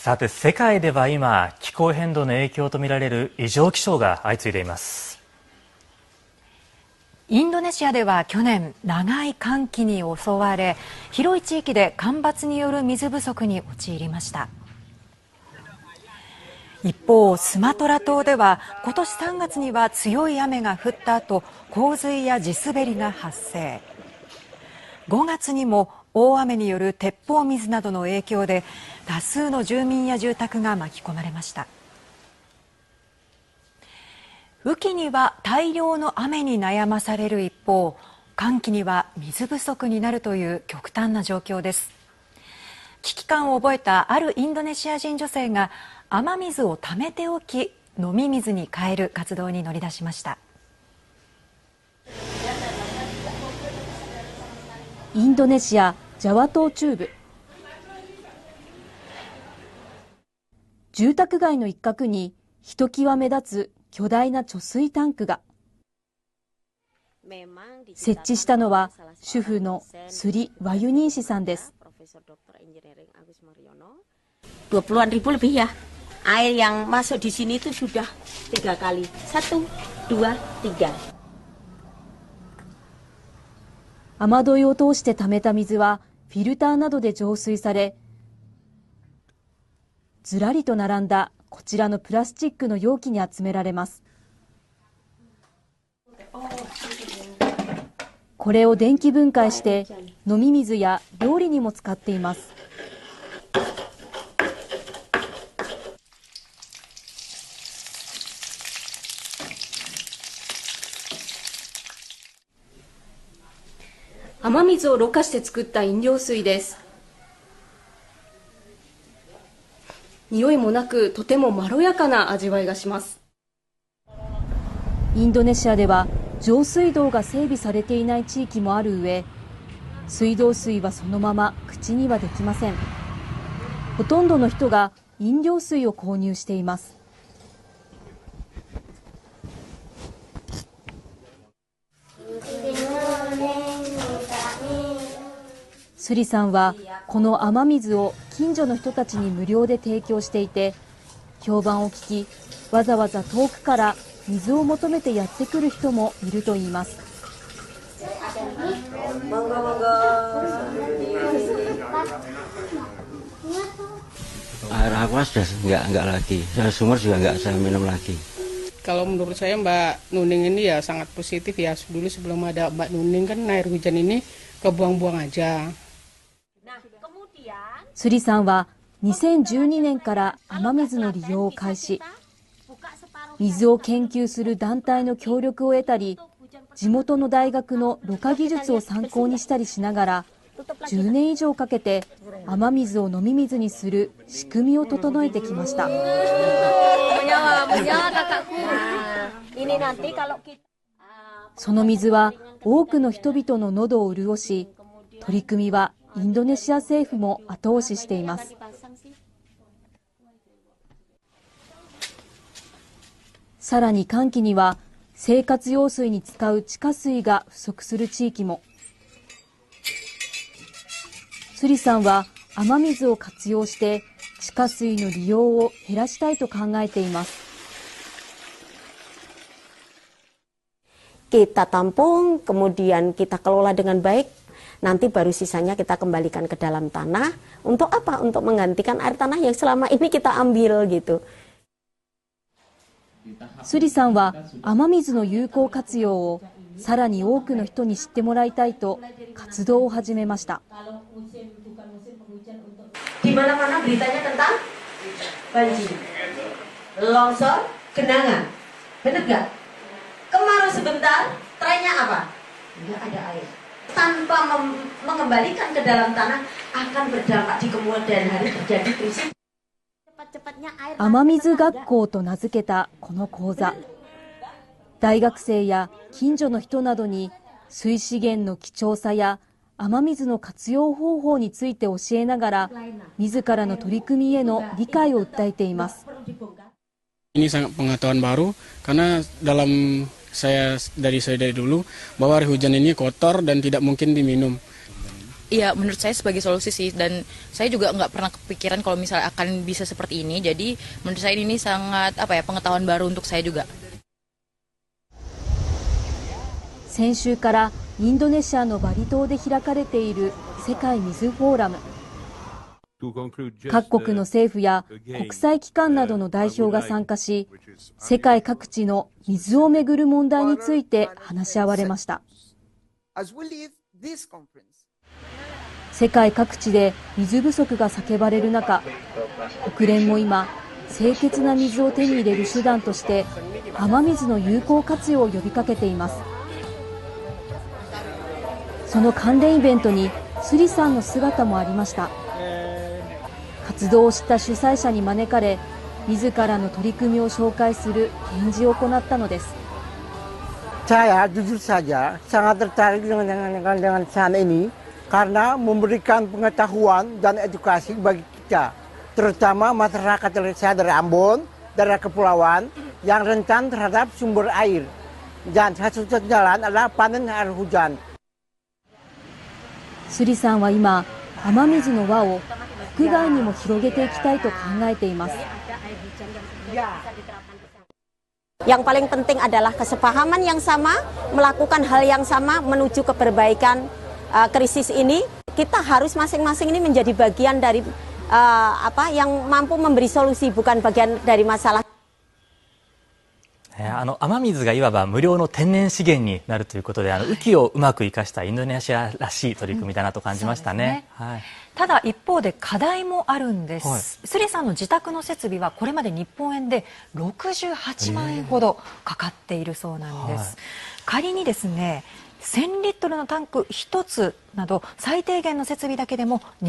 さて、世界では今、気候変動の影響とみられる異常気象が相次いでいます。インドネシアでは去年、長い乾季に襲われ、広い地域で干ばつによる水不足に陥りました。一方、スマトラ島では今年3月には強い雨が降った後、洪水や地滑りが発生。5月にも大雨による鉄砲水などの影響で多数の住民や住宅が巻き込まれました。雨季には大量の雨に悩まされる一方、乾季には水不足になるという極端な状況です。危機感を覚えたあるインドネシア人女性が雨水を溜めておき飲み水に変える活動に乗り出しました。インドネシア・ジャワ島中部。住宅街の一角にひときわ目立つ巨大な貯水タンクが。設置したのは主婦のスリ・ワユニーシさんです。20-an ribu lebih ya. Air yang masuk di sini itu sudah 3 kali. 1, 2, 3. 雨どいを通して溜めた水はフィルターなどで浄水され、ずらりと並んだこちらのプラスチックの容器に集められます。これを電気分解して飲み水や料理にも使っています。雨水をろ過して作った飲料水です。匂いもなくとてもまろやかな味わいがします。インドネシアでは上水道が整備されていない地域もある上、水道水はそのまま口にはできません。ほとんどの人が飲料水を購入しています。スリさんはこの雨水を近所の人たちに無料で提供していて、評判を聞きわざわざ遠くから水を求めてやってくる人もいるといいます。Air aqua sudah enggak lagi, sumur juga enggak saya minum lagi. Kalau menurut saya Mbak Nuning ini ya sangat positif ya. Dulu sebelum ada Mbak Nuning kan air hujan ini kebuang-buang aja。スリさんは2012年から雨水の利用を開始。水を研究する団体の協力を得たり、地元の大学のろ過技術を参考にしたりしながら、10年以上かけて雨水を飲み水にする仕組みを整えてきました。その水は多くの人々の喉を潤し、取り組みはインドネシア政府も後押ししています。さらに乾季には生活用水に使う地下水が不足する地域も。スリさんは雨水を活用して地下水の利用を減らしたいと考えています。Kita tampung, kemudian kita kelola dengan baik.Nanti baru sisanya kita kembalikan ke dalam tanah. Untuk apa? Untuk menggantikan air tanah yang selama ini kita ambil gitu. スリさんは雨水の有効活用をさらに多くの人に知ってもらいたいと活動を始めました。Di mana-mana beritanya tentang banjir, longsor, genangan. Benar nggak? Kemarau sebentar, trennya apa? Nggak ada air.Tanpa mengembalikan ke dalam tanah akan berdampak di kemudian hari terjadi krisis. 雨水学校と名付けたこの講座、大学生や近所の人などに水資源の貴重さや雨水の活用方法について教えながら、自らの取り組みへの理解を訴えています。Ini sangat pengetahuan baru karena saya dari dulu bahwa air hujan ini kotor dan tidak mungkin diminum. Iya, menurut saya sebagai solusi sih, dan saya juga nggak pernah kepikiran kalau misalnya akan bisa seperti ini. Jadi menurut saya ini sangat pengetahuan baru untuk saya juga. 先週からインドネシアのバリ島で開かれている世界水フォーラム。各国の政府や国際機関などの代表が参加し、世界各地の水をめぐる問題について話し合われました。世界各地で水不足が叫ばれる中、国連も今、清潔な水を手に入れる手段として雨水の有効活用を呼びかけています。その関連イベントにスリさんの姿もありました。活動を知った主催者に招かれ、自らの取り組みを紹介する展示を行ったのです。Saya jujur saja sangat tertarik dengan sana ini karena memberikan pengetahuan dan edukasi bagi kita, terutama masyarakat Indonesia dari Ambon, daerah kepulauan yang rentan terhadap sumber air. Dan satu-satunya jalan adalah panen air hujan. スリさんは今、雨水の輪を国外にも広げていきたいと考えています。Yang paling penting adalah kesepahaman yang sama, melakukan hal yang sama menuju keperbaikan krisis ini. Kita harus masing-masing ini menjadi bagian dari yang mampu memberi solusi, bukan bagian dari masalah. 雨水がいわば無料の天然資源になるということで、雨季をうまく生かしたインドネシアらしい取り組みだなと感じましたね。はい、ただ一方で課題もあるんです。スリさんの自宅の設備はこれまで日本円で68万円ほどかかっているそうなんです。仮にですね、1000リットルのタンク1つなど最低限の設備だけでも